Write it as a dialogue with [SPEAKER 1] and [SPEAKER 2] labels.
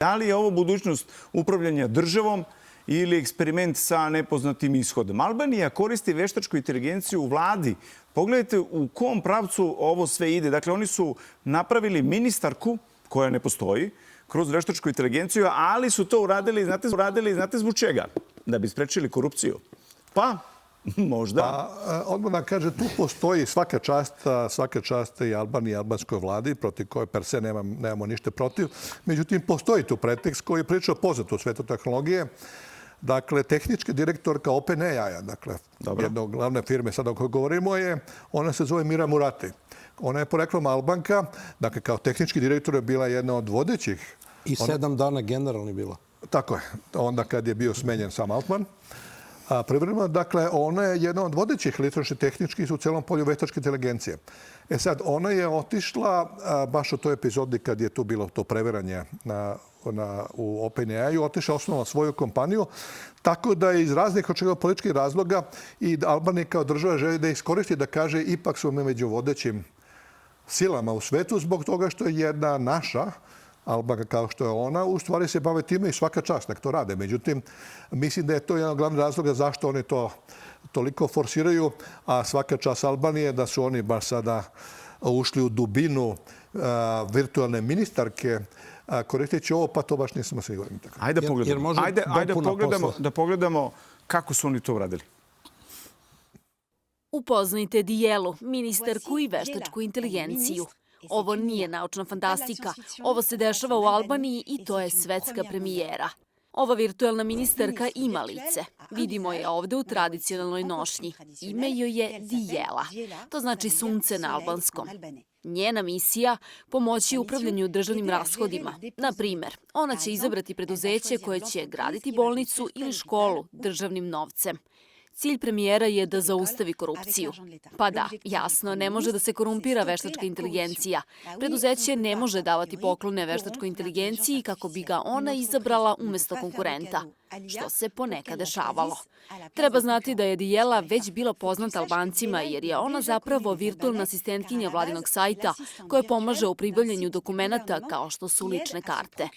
[SPEAKER 1] Da li je ovo budućnost upravljanja državom ili eksperiment sa nepoznatim ishodom? Albanija koristi veštačku inteligenciju u vladi. Pogledajte u kom pravcu ovo sve ide. Dakle, oni su napravili ministarku koja ne postoji kroz veštačku inteligenciju, ali su to uradili, znate zbog čega? Da bi sprečili korupciju. Pa, možda.
[SPEAKER 2] Odmah da kaže, tu postoji svaka čast i Albaniji i albanskoj vladi, protiv koje per se nemamo ništa protiv. Međutim, postoji tu pretekst koji je prilično poznat u svetu tehnologije. Dakle, tehnički direktorka OpenAI-a, dakle, jedne od glavne firme sada o kojoj govorimo ona se zove Mira Murati. Ona je poreklom Albanka, dakle, kao tehnički direktor je bila jedna od vodećih.
[SPEAKER 3] I 7 dana generalni bila.
[SPEAKER 2] Tako je, onda kad je bio smenjen Sam Altman. Privremeno, dakle, ona je jedna od vodećih ličnosti tehničkih u celom polju veštačke inteligencije. Sad, ona je otišla baš u toj epizodi kad je tu bilo to previranje u OpenAI-u, otišla osnovala svoju kompaniju, tako da je iz raznih očigledno političkih razloga i Albanija kao država želi da iskoristi, da kaže ipak su mi među vodećim silama u svetu zbog toga što je jedna naša Albanka kao što je ona, u stvari se bave time i svaka čast, nek to rade. Međutim, mislim da je to jedan od glavnih razloga zašto oni to toliko forsiraju, a svaka čast Albanije da su oni baš sada ušli u dubinu virtualne ministarke koristeći ovo, pa to baš nismo sigurni.
[SPEAKER 1] Ajde da pogledamo kako su oni to uradili.
[SPEAKER 4] Upoznajte Dijelu, ministarku i veštačku inteligenciju. Ovo nije naučna fantastika. Ovo se dešava u Albaniji i to je svetska premijera. Ova virtualna ministarka ima lice. Vidimo je ovde u tradicionalnoj nošnji. Ime joj je Dijela. To znači sunce na albanskom. Njena misija – pomoći upravljanju državnim rashodima. Na primer, ona će izabrati preduzeće koje će graditi bolnicu ili školu državnim novcem. Cilj premijera je da zaustavi korupciju. Pa da, jasno, ne može da se korumpira veštačka inteligencija. Preduzeće ne može davati poklone veštačkoj inteligenciji kako bi ga ona izabrala umesto konkurenta, što se ponekad dešavalo. Treba znati da je Dijela već bila poznata Albancima jer je ona zapravo virtualna asistentkinja vladinog sajta koja pomaže u pribavljanju dokumenata kao što su lične karte.